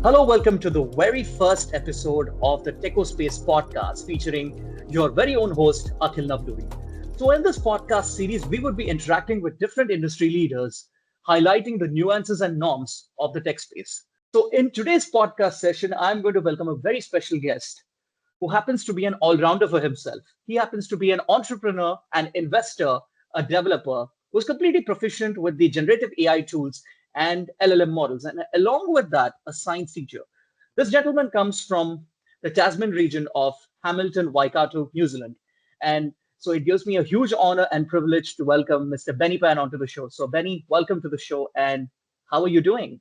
Hello, welcome to the very first episode of the TechoSpace podcast featuring your very own host, Akhil Navduri. So, in this podcast series, we would be interacting with different industry leaders, highlighting the nuances and norms of the tech space. So, in today's podcast session, I'm going to welcome a very special guest who happens to be an all rounder for himself. He happens to be an entrepreneur, an investor, a developer who's completely proficient with the generative AI tools and LLM models, and along with that, a science teacher. This gentleman comes from the Tasman region of Hamilton, Waikato, New Zealand. And so it gives me a huge honor and privilege to welcome Mr. Benny Pan onto the show. So, Benny, welcome to the show. And how are you doing?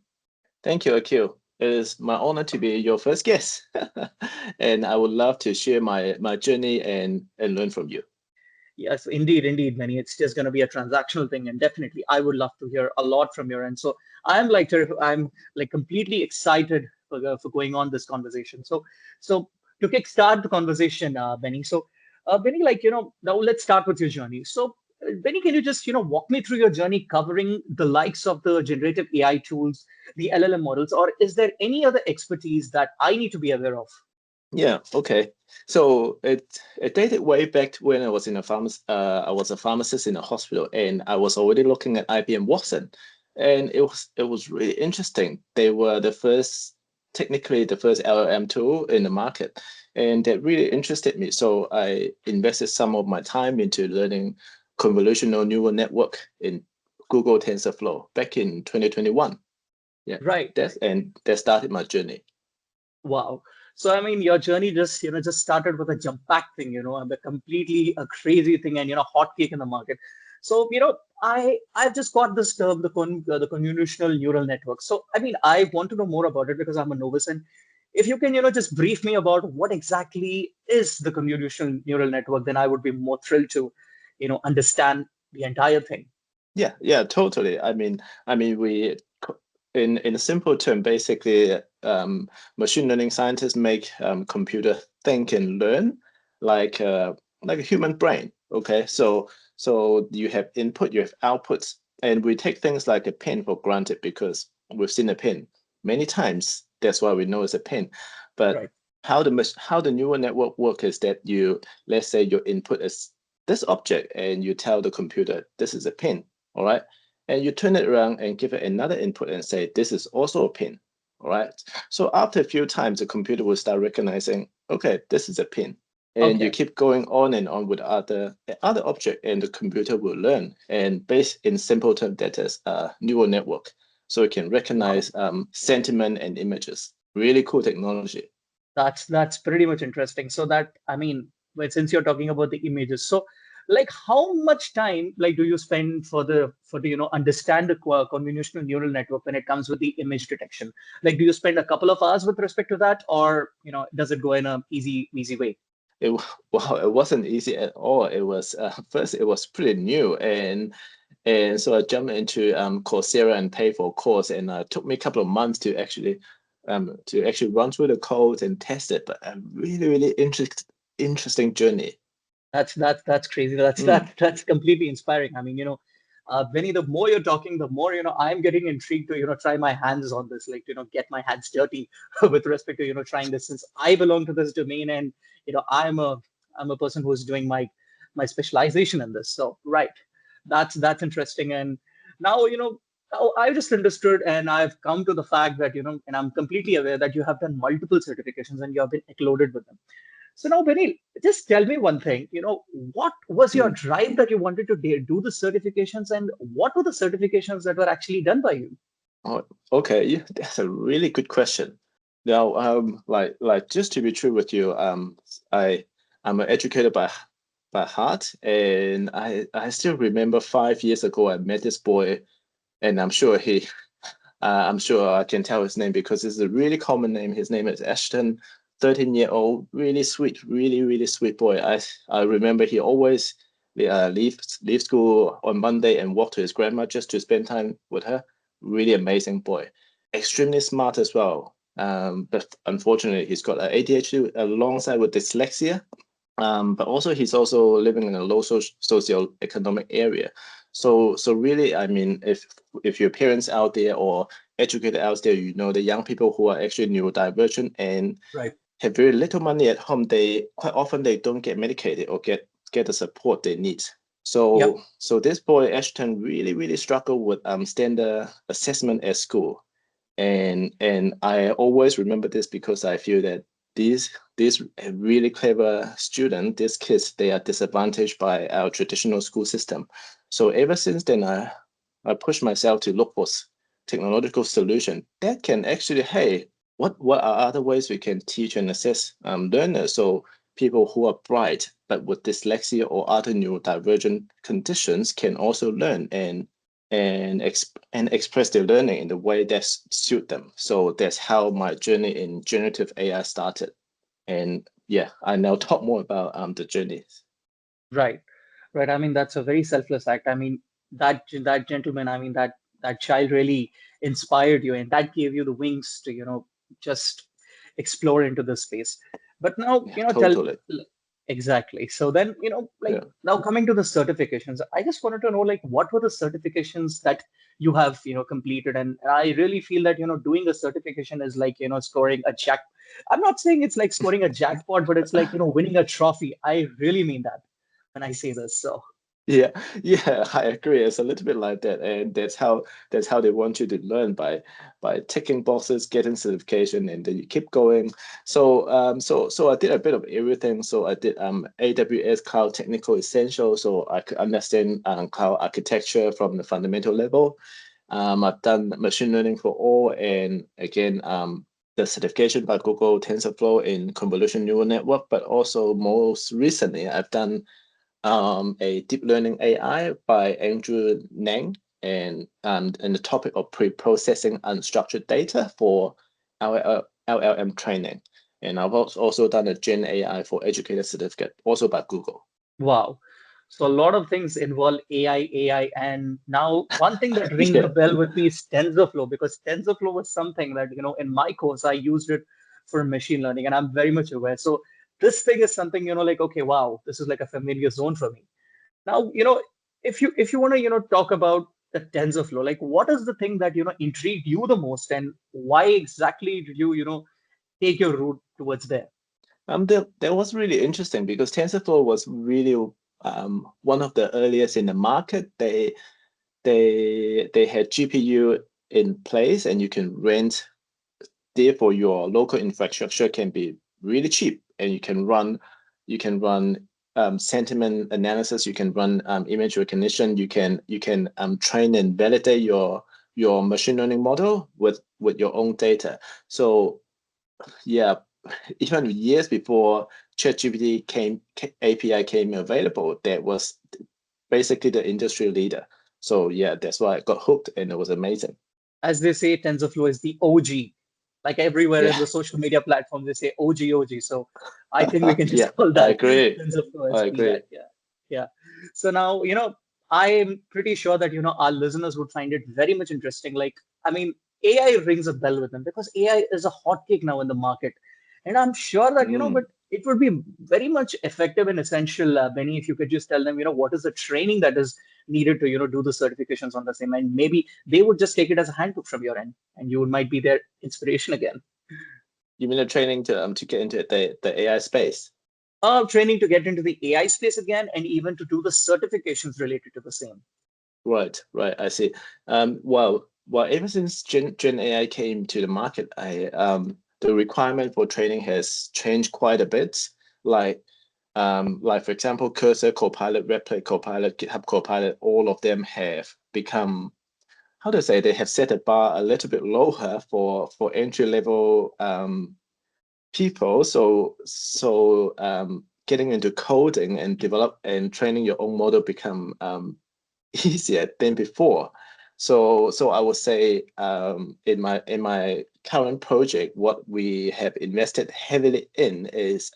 Thank you, Akil. It is my honor to be your first guest. And I would love to share my journey and learn from you. Yes, indeed, Benny. It's just going to be a transactional thing, and definitely, I would love to hear a lot from your end. So I'm like completely excited for going on this conversation. So to kickstart the conversation, Benny. Benny, now let's start with your journey. So, Benny, can you just walk me through your journey covering the likes of the generative AI tools, the LLM models, or is there any other expertise that I need to be aware of? Yeah, okay. So it dated way back to when I was in a I was a pharmacist in a hospital, and I was already looking at IBM Watson, and it was really interesting. They were technically the first LLM tool in the market, and that really interested me. So I invested some of my time into learning convolutional neural network in Google TensorFlow back in 2021. Yeah, Right. that started my journey. Wow. So I mean, your journey just started with a jump pack thing, and a completely a crazy thing, and hot cake in the market. So I've just got this term, the convolutional neural network. So I mean, I want to know more about it because I'm a novice, and if you can just brief me about what exactly is the convolutional neural network, then I would be more thrilled to understand the entire thing. Yeah, totally. I mean, in a simple term, basically, machine learning scientists make computer think and learn like like a human brain. Okay, so you have input, you have outputs, and we take things like a pen for granted because we've seen a pen many times. That's why we know it's a pen. But Right. how the neural network work is that let's say your input is this object, and you tell the computer this is a pen, all right? And you turn it around and give it another input and say, this is also a pin, all right? So after a few times, the computer will start recognizing, okay, this is a pin. And you Okay. keep going on and on with other object, and the computer will learn. And based in simple terms, that is a neural network. So it can Wow. recognize sentiment and images. Really cool technology. That's pretty much interesting. So that I mean, well, since you're talking about the images, so like how much time like do you spend for the understand the convolutional neural network when it comes with the image detection? Like, do you spend a couple of hours with respect to that, or does it go in a easy way? Wow, it wasn't easy at all. It was first it was pretty new, and so I jumped into Coursera and paid for a course, and it took me a couple of months to actually run through the code and test it. But a really interesting journey. That's crazy. Mm. That's completely inspiring. I mean, Vinny, the more you're talking, the more I'm getting intrigued to try my hands on this, like get my hands dirty with respect to trying this since I belong to this domain and I'm a person who is doing my specialization in this. So right, that's interesting. And now now I've just understood and I've come to the fact that and I'm completely aware that you have done multiple certifications and you have been accluded with them. So now, Benny, just tell me one thing. What was your Mm. drive that you wanted to do the certifications, and what were the certifications that were actually done by you? Oh, okay. Yeah, that's a really good question. Now, like just to be true with you, I I'm an educator by heart, and I still remember 5 years ago I met this boy, and I'm sure I can tell his name because it's a really common name. His name is Ashton, 13-year-old, really sweet, really sweet boy. I remember he always leave school on Monday and walk to his grandma just to spend time with her. Really amazing boy, extremely smart as well. But unfortunately, he's got ADHD alongside with dyslexia. But also he's also living in a low socioeconomic area. So really, I mean, if your parents out there or educated out there, the young people who are actually neurodivergent and Right. have very little money at home, they quite often they don't get medicated or get the support they need. Yep. So this boy Ashton really struggled with standard assessment at school, and I always remember this because I feel that these really clever students, these kids, they are disadvantaged by our traditional school system. So ever since then, I pushed myself to look for technological solution that can actually, hey, what are other ways we can teach and assess learners? So people who are bright but with dyslexia or other neurodivergent conditions can also learn and express their learning in the way that suit them. So that's how my journey in generative AI started. And yeah, I now talk more about the journeys. Right. Right. I mean, that's a very selfless act. I mean, that gentleman, I mean, that child really inspired you, and that gave you the wings to, just explore into this space. But now, Yeah, tell totally. exactly. So then, like Yeah. now coming to the certifications, I just wanted to know, like, what were the certifications that you have, completed? And I really feel that, doing a certification is like, scoring a jack. I'm not saying it's like scoring a jackpot, but it's like, winning a trophy. I really mean that when I say this. So, Yeah, yeah, I agree. It's a little bit like that, and that's how they want you to learn by ticking boxes, getting certification, and then you keep going. So I did a bit of everything. So I did AWS Cloud Technical Essentials, so I could understand cloud architecture from the fundamental level. I've done machine learning for all, and again, the certification by Google TensorFlow in convolution neural network. But also most recently, I've done a deep learning AI by Andrew Ng, and the topic of pre-processing unstructured data for LLM training. And I've also done a Gen AI for educator certificate, also by Google. wow. So a lot of things involve AI, and now one thing that rings a Yeah. bell with me is TensorFlow, because TensorFlow was something that, in my course, I used it for machine learning, and I'm very much aware. So this thing is something, like, okay, wow, this is like a familiar zone for me. Now, if you want to, talk about the TensorFlow, like what is the thing that, intrigued you the most, and why exactly did you, take your route towards there? That was really interesting because TensorFlow was really one of the earliest in the market. They had GPU in place, and you can rent. Therefore, your local infrastructure can be really cheap, and you can run sentiment analysis, you can run image recognition, you can train and validate your machine learning model with your own data. So yeah, even years before ChatGPT API came available, that was basically the industry leader. So yeah, that's why I got hooked, and it was amazing. As they say, TensorFlow is the OG. Like everywhere in Yeah, the social media platforms, they say OG, OG. So I think we can yeah, just call I that agree. TensorFlow as I be agree. that. Yeah. Yeah. So now, I'm pretty sure that, our listeners would find it very much interesting. Like, I mean, AI rings a bell with them because AI is a hotcake now in the market. And I'm sure that, but Mm. it would be very much effective and essential, Benny, if you could just tell them, what is the training that is needed to, do the certifications on the same. And maybe they would just take it as a handbook from your end, and you might be their inspiration again. You mean the training to get into the AI space? Training to get into the AI space again, and even to do the certifications related to the same. Right, right. I see. Well, ever since Gen AI came to the market, I the requirement for training has changed quite a bit. Like for example, Cursor, Copilot, Replit, Copilot, GitHub Copilot, all of them have become, how to say, they have set the bar a little bit lower for entry level people. So getting into coding and develop and training your own model become easier than before. So I would say in my current project, what we have invested heavily in is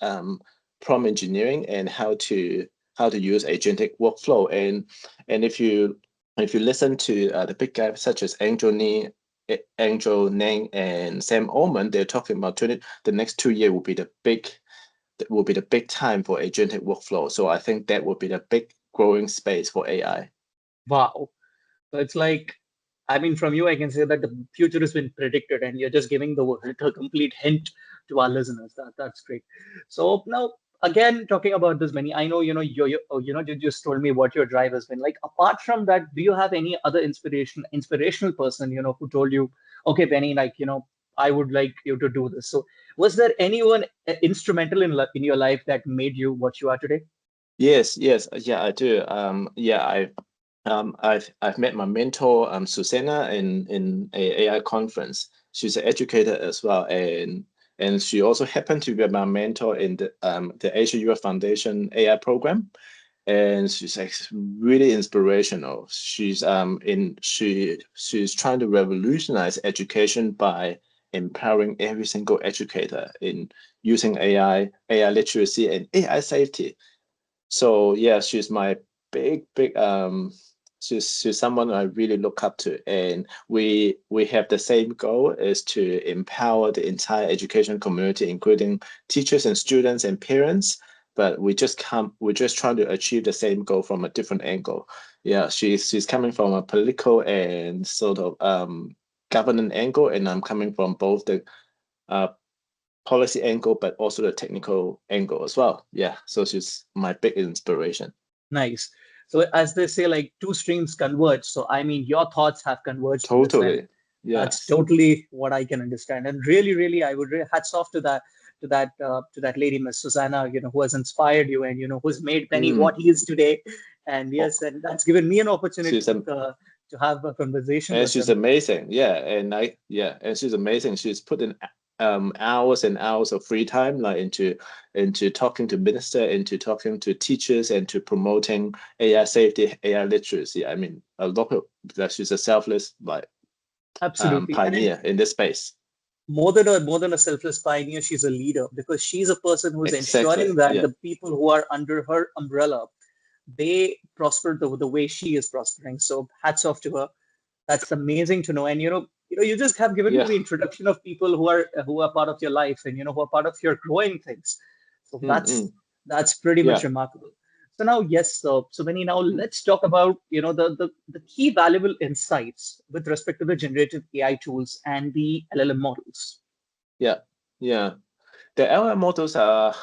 prompt engineering and how to use agentic workflow. And if you listen to the big guys such as Angel Nang and Sam Altman, they're talking about the next 2 year will be the big time for agentic workflow. So I think that will be the big growing space for AI. Wow. So it's like I mean, from you, I can say that the future has been predicted, and you're just giving the complete hint to our listeners. That's great. So now, again, talking about this, Benny, I know you just told me what your drive has been like. Apart from that, do you have any other inspirational person who told you, okay, Benny, like I would like you to do this. So, was there anyone instrumental in your life that made you what you are today? Yes, yes, yeah, I do. Yeah, I've met my mentor, Susanna, in a AI conference. She's an educator as well, and she also happened to be my mentor in the Asia Europe Foundation AI program. And she's like really inspirational. She's trying to revolutionize education by empowering every single educator in using AI literacy, and AI safety. So yeah, she's my big she's someone I really look up to, and we have the same goal, is to empower the entire education community, including teachers and students and parents. But we're just trying to achieve the same goal from a different angle. Yeah, she's coming from a political and sort of governance angle, and I'm coming from both the uh, policy angle, but also the technical angle as well. Yeah, so she's my big inspiration. Nice. So as they say, like two streams converge. So I mean, your thoughts have converged in this, and Totally. that's Yes. totally what I can understand. And really, really, I would hats off to that lady, Miss Susanna, who has inspired you and who's made Penny what Mm. he is today. And Oh, yes, and that's given me an opportunity she's a to have a conversation and with she's him. amazing. And she's amazing. She's put in hours and hours of free time, like into talking to minister, into talking to teachers, and to promoting AI safety, AI literacy. I mean, a lot of that. She's a selfless like Absolutely. And pioneer in this space. more than a selfless pioneer, she's a leader because she's a person who's ensuring Exactly. that Yeah. the people who are under her umbrella they prosper the way she is prospering. So hats off to her. That's amazing to know. And you just have given me Yeah. the introduction of people who are part of your life and who are part of your growing things. So Mm, that's mm. that's pretty much Yeah. remarkable. So now, yes, so Vinny, now Mm. let's talk about the key valuable insights with respect to the generative AI tools and the LLM models. Yeah. Yeah. The LM models are,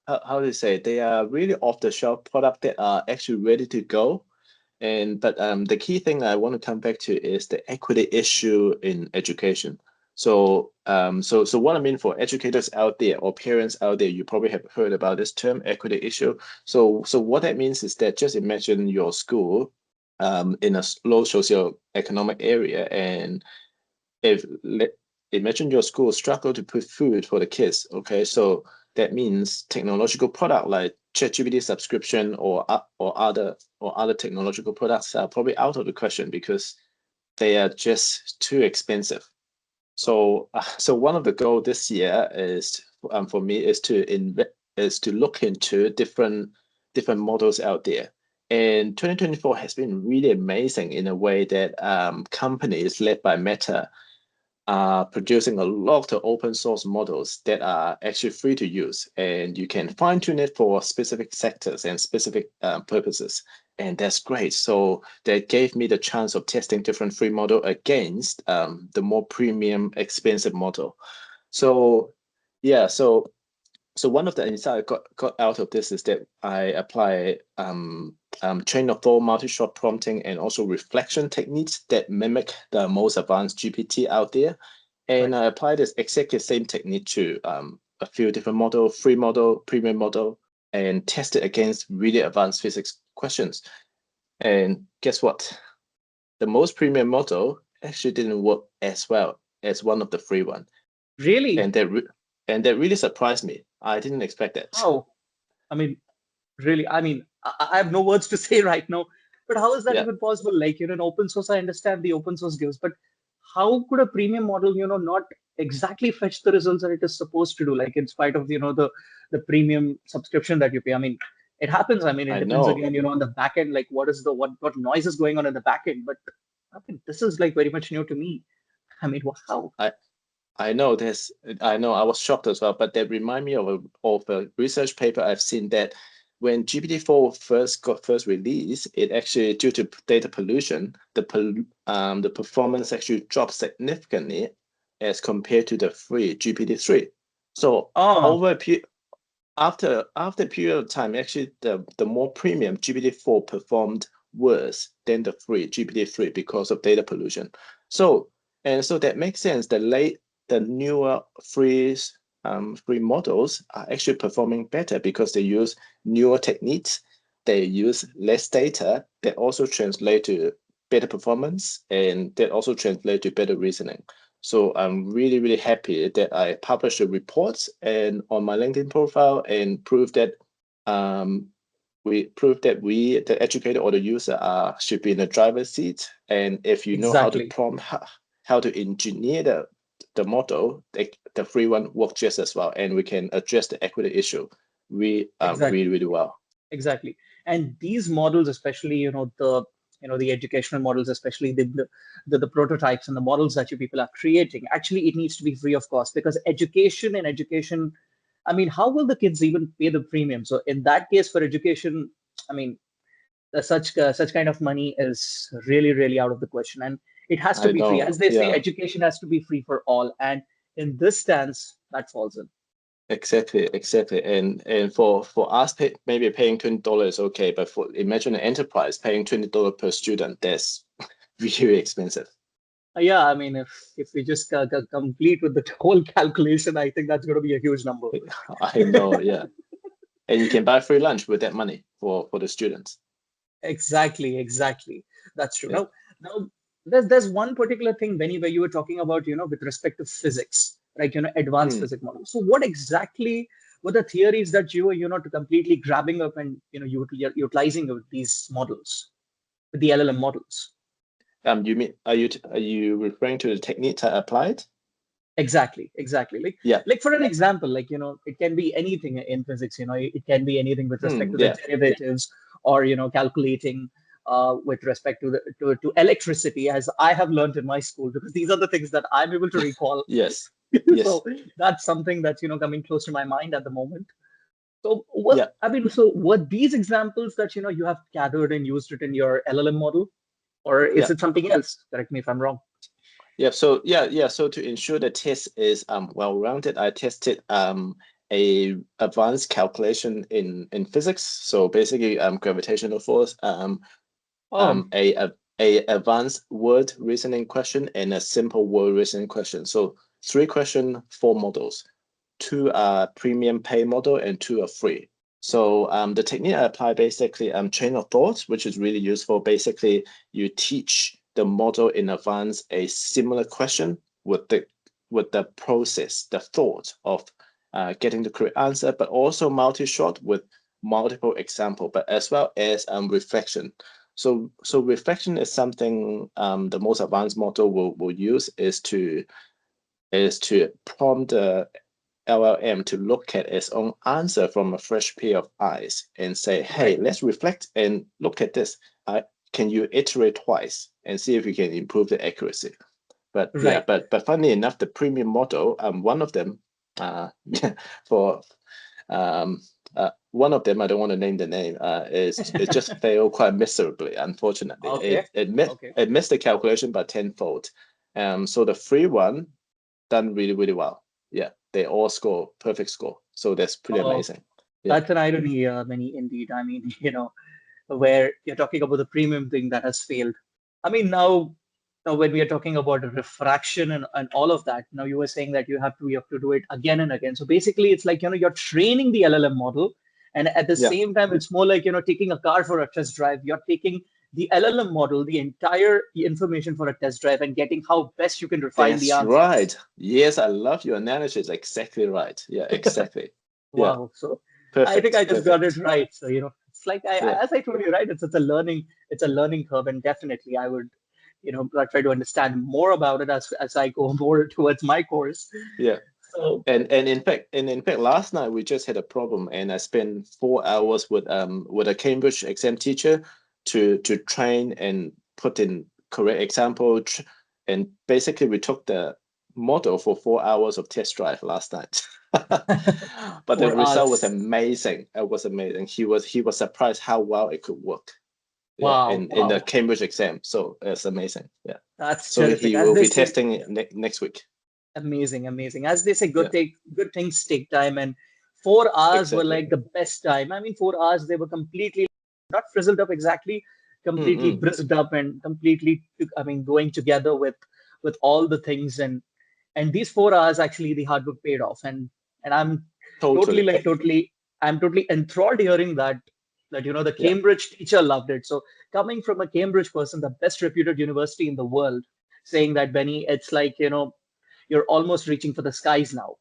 how do you say, they are really off the shelf product that are actually ready to go. And but the key thing I want to come back to is the equity issue in education. So what I mean for educators out there or parents out there, you probably have heard about this term, equity issue. So what that means is that, just imagine your school in a low socioeconomic area, and if imagine your school struggle to put food for the kids. Okay, so that means technological product like ChatGPT subscription, or other technological products are probably out of the question because they are just too expensive. So one of the goal this year is, for me, is to look into different models out there. And 2024 has been really amazing in a way that companies led by Meta are producing a lot of open source models that are actually free to use, and you can fine tune it for specific sectors and specific purposes. And that's great. So that gave me the chance of testing different free model against the more premium, expensive model. So yeah, so one of the insight I got out of this is that I apply train of thought, multi-shot prompting, and also reflection techniques that mimic the most advanced GPT out there. Right. And I apply this exactly same technique to a few different model, free model, premium model, and test it against really advanced physics questions. And guess what? The most premium model actually didn't work as well as one of the free one, Really? and that really surprised me. I didn't expect that. How? I mean, really, I mean, I have no words to say right now. But how is that Yeah, even possible? Like, in open source, I understand the open source gives, but how could a premium model, not exactly fetch the results that it is supposed to do, like in spite of, the premium subscription that you pay? I mean, it happens. I mean, it I depends know. again, on the back end, like what noise is going on in the back end. But I mean, this is like very much new to me. I mean, how? I I know this. I know I was shocked as well, but that remind me of a research paper I've seen, that when GPT-4 first released, it actually, due to data pollution, the performance actually dropped significantly as compared to the free GPT-3. So Oh, over a after a period of time, actually the more premium GPT-4 performed worse than the free GPT-3 because of data pollution. So so that makes sense. The newer free models are actually performing better because they use newer techniques. They use less data that also translate to better performance, and that also translate to better reasoning. So I'm really, really happy that I published a report and on my LinkedIn profile and prove that um, the educator or the user should be in the driver's seat. And if you know how to exactly, prompt, how to engineer the model, the free one works just as well. And we can address the equity issue really, exactly. really well. Exactly. And these models, especially, the educational models, especially the prototypes and the models that you people are creating, actually, it needs to be free of cost because education, I mean, how will the kids even pay the premium? So in that case, for education, I mean, such kind of money is really, really out of the question, and it has to I be free. know. As they say, Yeah. education has to be free for all, and in this stance, that falls in. Exactly, exactly. And for us maybe paying $20 okay, but for imagine an enterprise paying $20 per student, that's really expensive. Yeah, I mean, if we just complete with the whole calculation, I think that's going to be a huge number. I know, yeah. And you can buy free lunch with that money for the students. Exactly, exactly. That's true. Yeah. Now, there's one particular thing, Benny, where you were talking about, with respect to physics, right? Advanced Mm. physics models. So, what exactly were the theories that you were, to completely grabbing up and utilizing of these models, with the LLM models? You mean are you referring to the technique I applied? Exactly, exactly. Like, Yeah. like for an example, like, it can be anything in physics, it can be anything with respect Mm, to the yeah. derivatives or, calculating with respect to to electricity, as I have learned in my school, because these are the things that I'm able to recall. Yes. So Yes. that's something that's, coming close to my mind at the moment. So Yeah. I mean, so were these examples that, you have gathered and used it in your LLM model, or is Yeah. it something else? Correct me if I'm wrong. Yeah, so yeah. So to ensure the test is well-rounded, I tested a advanced calculation in physics. So basically gravitational force, Oh, a advanced word reasoning question and a simple word reasoning question. So three question, four models. Two are premium pay model and two are free. So the technique I apply basically chain of thought, which is really useful. Basically, you teach the model in advance a similar question with the process, the thought of getting the correct answer, but also multi-shot with multiple example, but as well as reflection. So reflection is something the most advanced model will use is to prompt the LLM to look at its own answer from a fresh pair of eyes and say, hey, right, let's reflect and look at this. Can you iterate twice and see if you can improve the accuracy? But yeah, right. but funny enough, the premium model, one of them, for one of them, I don't want to name the name, is it just failed quite miserably, unfortunately. Okay, okay. It missed the calculation by tenfold. So the free one done really, really well. Yeah, they all score perfect score. So that's pretty Oh, amazing. Yeah, that's an irony, many indeed. I mean, where you're talking about the premium thing that has failed. I mean, now when we are talking about refraction and all of that, now you were saying that you have to do it again and again. So basically, it's like, you're training the LLM model, and at the yeah, same time, it's more like, taking a car for a test drive. You're taking the LLM model, the entire information for a test drive, and getting how best you can refine the that's answers. right. Yes, I love your analogy. It's exactly right. Yeah, exactly. Yeah, Wow. So I think perfect, I just got it perfect. right. So, it's like Yeah, as I told you, right? It's a learning curve, and definitely I would, try to understand more about it as I go more towards my course. yeah. So, And in fact, last night we just had a problem, and I spent 4 hours with a Cambridge exam teacher to train and put in correct example, and basically we took the model for 4 hours of test drive last night. But the For result was us. amazing. It was amazing. He was surprised how well it could work. Yeah, Wow, in the wow. Cambridge exam. So it's amazing. Yeah. That's So terrific. he As will they be say, testing it next week. amazing, amazing. As they say, Yeah, good things take time, and 4 hours were exactly. like the best time. I mean, 4 hours they were completely not frizzled up exactly, completely Mm-mm, brisked up and completely, I mean, going together with all the things, and these 4 hours actually the hard work paid off, and I'm totally totally. like totally I'm totally enthralled hearing that the Yeah. Cambridge teacher loved it. So coming from a Cambridge person, the best reputed university in the world, saying that, Benny, it's like you're almost reaching for the skies now.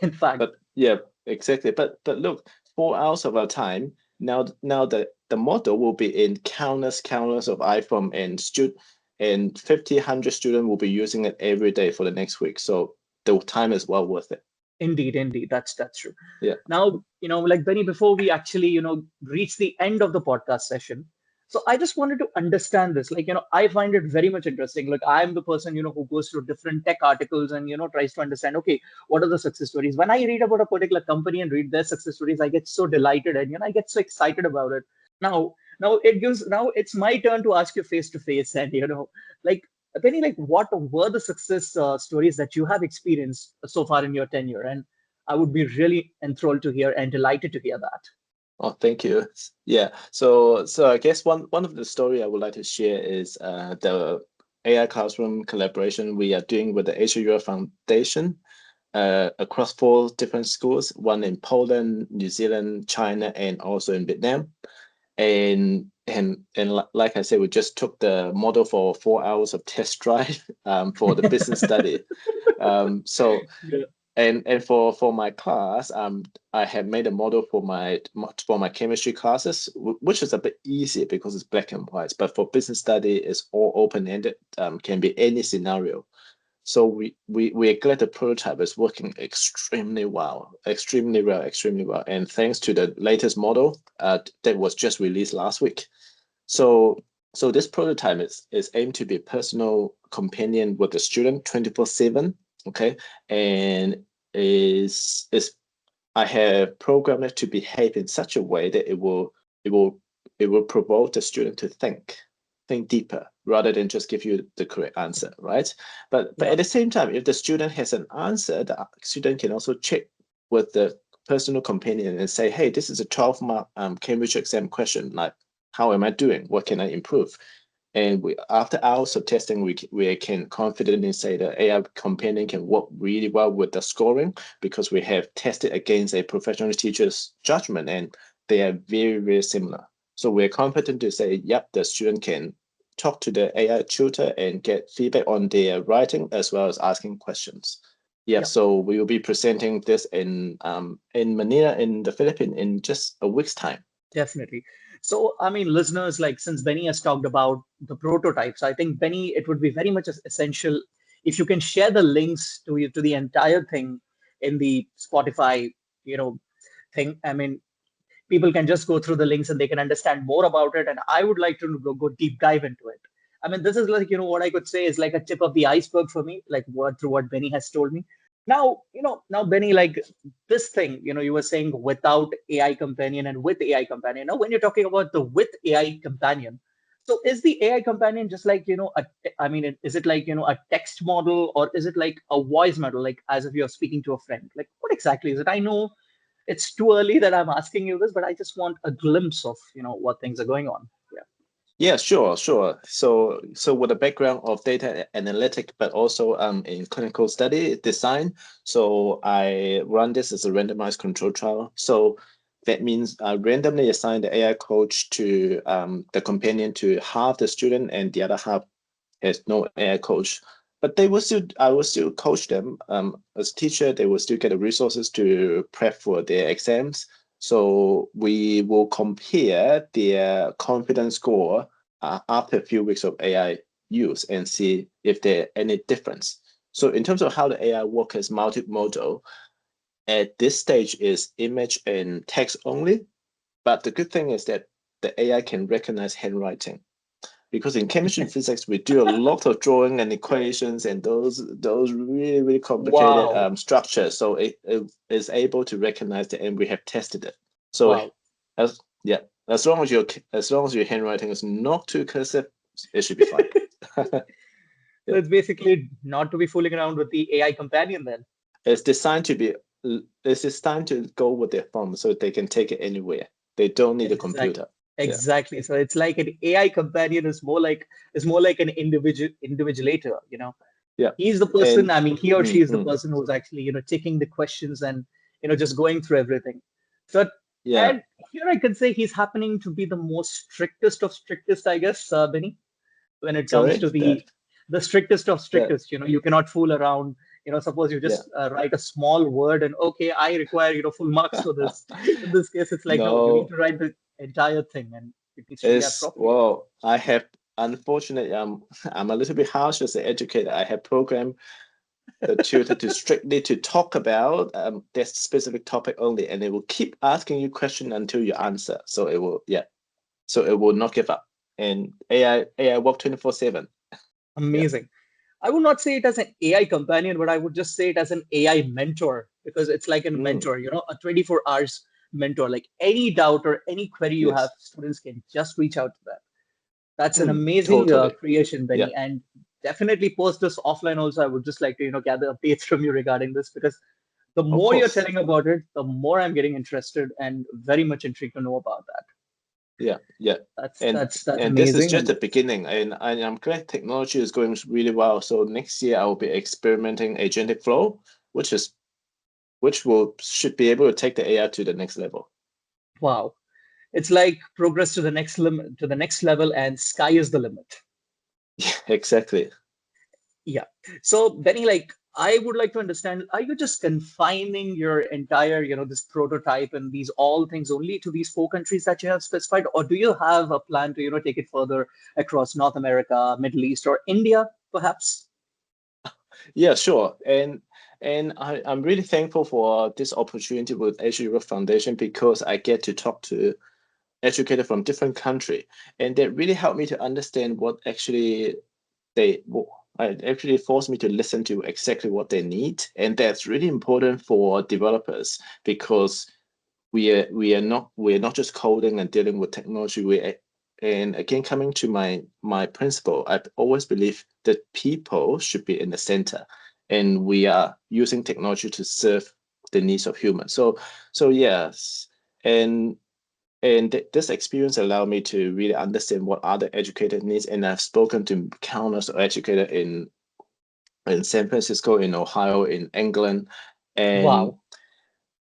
In fact, But yeah, exactly. But look, 4 hours of our time now the model will be in countless of iPhone and 50, 100 students will be using it every day for the next week. So the time is well worth it. indeed, indeed, that's true. Yeah. Now, like Benny, before we actually, reach the end of the podcast session, so I just wanted to understand this. Like, I find it very much interesting. Like, I'm the person, who goes through different tech articles and, tries to understand, okay, what are the success stories? When I read about a particular company and read their success stories, I get so delighted and, I get so excited about it. Now it's my turn to ask you face to face, and, like, Benny, like, what were the success stories that you have experienced so far in your tenure? And I would be really enthralled to hear and delighted to hear that. Oh, thank you. Yeah. So I guess one of the story I would like to share is the AI classroom collaboration we are doing with the HUR Foundation across 4 different schools, one in Poland, New Zealand, China, and also in Vietnam. And like I said, we just took the model for 4 hours of test drive for the business study. So Yeah, and for my class, I have made a model for my chemistry classes, which is a bit easier because it's black and white. But for business study, it's all open ended. Can be any scenario. So we're glad the prototype is working extremely well, extremely well. And thanks to the latest model that was just released last week. So so this prototype is aimed to be a personal companion with the student 24/7. Okay. And is I have programmed it to behave in such a way that it will it will provoke the student to think deeper rather than just give you the correct answer, right? But yeah, at the same time, if the student has an answer, the student can also check with the personal companion and say, hey, this is a 12-mark Cambridge exam question. Like, how am I doing? What can I improve? And after hours of testing, we can confidently say that AI companion can work really well with the scoring because we have tested against a professional teacher's judgment, and they are very similar. So we're confident to say, yep, the student can talk to the AI tutor and get feedback on their writing as well as asking questions. Yeah, yeah. so we will be presenting this in Manila in the Philippines in just a week's time. Definitely. So, I mean, listeners, like since Benny has talked about the prototypes, I think Benny, it would be very much essential if you can share the links to the entire thing in the Spotify, you know, thing. I mean, people can just go through the links and they can understand more about it. And I would like to go deep dive into it. I mean, this is like, what I could say is like a tip of the iceberg for me, like through what Benny has told me. Now, Benny, like this thing, you were saying without AI companion and with AI companion. Now, when you're talking about the with AI companion, so is the AI companion just like, I mean, is it like, a text model or is it like a voice model, like as if you're speaking to a friend? Like what exactly is it? I know it's too early that I'm asking you this, but I just want a glimpse of, what things are going on. Yeah. Yeah, sure. So with a background of data analytic, but also in clinical study design, so I run this as a randomized control trial. So that means I randomly assign the AI coach to the companion to half the student, and the other half has no AI coach. But I will still coach them. As a teacher, they will still get the resources to prep for their exams. So we will compare their confidence score after a few weeks of AI use and see if there any difference. So in terms of how the AI work as multimodal, at this stage is image and text only. But the good thing is that the AI can recognize handwriting. because in chemistry and physics we do a lot of drawing and equations and those really complicated Wow. structures. So it is able to recognize it, and we have tested it. So Wow. as yeah, as long as your handwriting is not too cursive, it should be fine. So Yeah. it's basically not to be fooling around with the AI companion then. It's designed to be it's designed to go with their thumb so they can take it anywhere. They don't need a Exactly. computer. Yeah. Exactly. So it's like an AI companion is more like an individualator, you know. Yeah. He's the person, And I mean, he or she mm, is the mm, person who's actually, taking the questions and, just going through everything. So, yeah. and here I could say he's happening to be the most strictest of strictest, I guess, Benny, when it comes Sorry? to the strictest of That strictest. You cannot fool around. Suppose you yeah. just write a small word and okay, I require full marks for this. In this case, it's like no, you need No, to write the entire thing and it needs to be it's appropriate. well, I have unfortunately I'm a little bit harsh as an educator. I have programmed the tutor to strictly to talk about this specific topic only, and it will keep asking you question until you answer. So it will so it will not give up. And AI work 24/7. Yeah. Amazing. I would not say it as an AI companion, but I would just say it as an AI mentor because it's like a Mm, mentor, a 24 hours mentor. Like any doubt or any query you have, yes. students can just reach out to that. That's an Mm, amazing totally. creation, Yeah. Benny. And definitely post this offline also. I would just like to, gather updates from you regarding this because the Of more you're course. telling about it, the more I'm getting interested and very much intrigued to know about that. Yeah, yeah. That's And that's that's and this is amazing. just And the beginning. And I'm glad technology is going really well. So next year I will be experimenting agentic flow, which is which will should be able to take the AI to the next level. wow, it's like progress to the next limit, to the next level, and sky is the limit. Yeah, exactly. Yeah. So, Benny, like, I would like to understand, are you just confining your entire, this prototype and these all things only to these four countries that you have specified, or do you have a plan to, take it further across North America, Middle East, or India, perhaps? Yeah, sure. And I'm really thankful for this opportunity with Asia Europe Foundation because I get to talk to educators from different countries, and that really helped me to understand what actually they it actually forced me to listen to exactly what they need, and that's really important for developers because we are not just coding and dealing with technology. And again, coming to my principle, I always believe that people should be in the center, and we are using technology to serve the needs of humans. So yes, and this experience allowed me to really understand what other educators needs, and I've spoken to countless educators in San Francisco, in Ohio, in England, and Wow.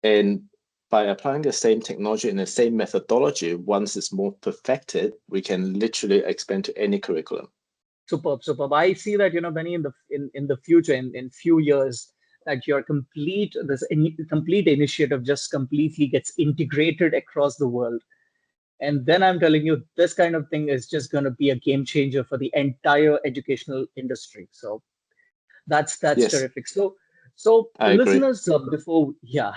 and by applying the same technology and the same methodology, once it's more perfected, we can literally expand to any curriculum. Superb, superb. I see that, Benny, in the future, in few years, that your complete initiative just completely gets integrated across the world. And then I'm telling you, this kind of thing is just going to be a game changer for the entire educational industry. So that's Yes, terrific. So I agree. listeners, before yeah,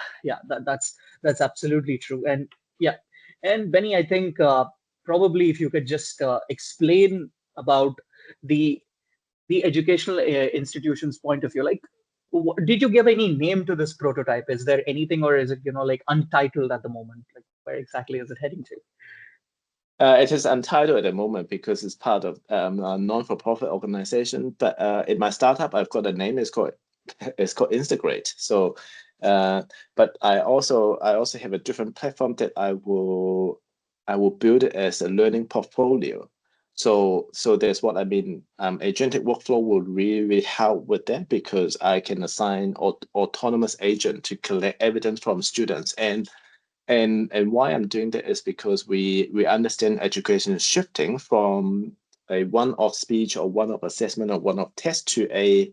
that's absolutely true. And yeah, and Benny, I think probably if you could just explain about the the educational institution's point of view, like did you give any name to this prototype? Is there anything, or is it like untitled at the moment? Like where exactly is it heading to? It is untitled at the moment because it's part of a non-for-profit organization. But in my startup, I've got a name. It's called Instagrate. So, uh, but I also have a different platform that I will build it as a learning portfolio. So that's what I mean. Agentic workflow will really help with that because I can assign autonomous agent to collect evidence from students. And why I'm doing that is because we understand education is shifting from a one-off speech or one-off assessment or one-off test to a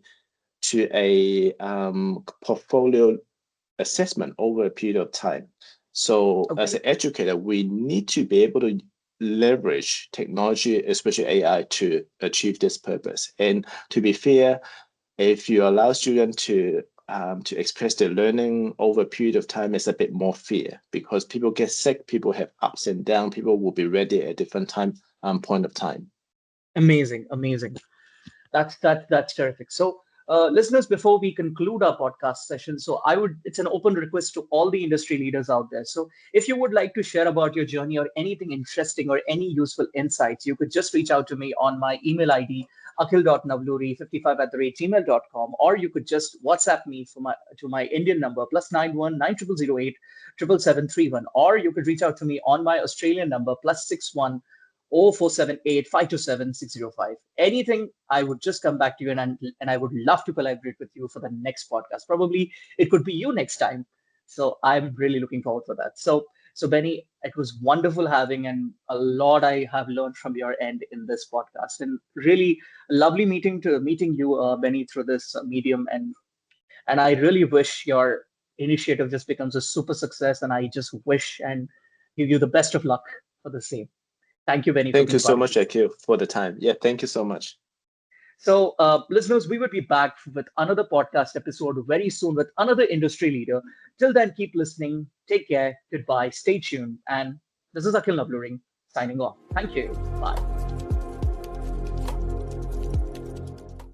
portfolio assessment over a period of time. So as Okay. an educator, we need to be able to leverage technology, especially AI, to achieve this purpose. And to be fair, if you allow students to express their learning over a period of time, it's a bit more fair because people get sick, people have ups and downs, people will be ready at different time point of time. Amazing, amazing. That's terrific. So, listeners, before we conclude our podcast session, so it's an open request to all the industry leaders out there. So, if you would like to share about your journey or anything interesting or any useful insights, you could just reach out to me on my email ID, akhil.navluri55@gmail.com, or you could just WhatsApp me to my Indian number +91 9008 777 331, or you could reach out to me on my Australian number +61 0478 527 605. Anything, I would just come back to you, and I would love to collaborate with you for the next podcast. Probably it could be you next time. So I'm really looking forward for that. So Benny, it was wonderful having, and a lot I have learned from your end in this podcast, and really lovely meeting you, Benny, through this medium, and I really wish your initiative just becomes a super success, and I just wish and give you the best of luck for the same. Thank you, Benny, for Thank you being so part of much, this. Akil, for the time. Yeah, thank you so much. So, listeners, we will be back with another podcast episode very soon with another industry leader. Till then, keep listening. Take care. Goodbye. Stay tuned. And this is Akhil Navluring signing off. Thank you. Bye.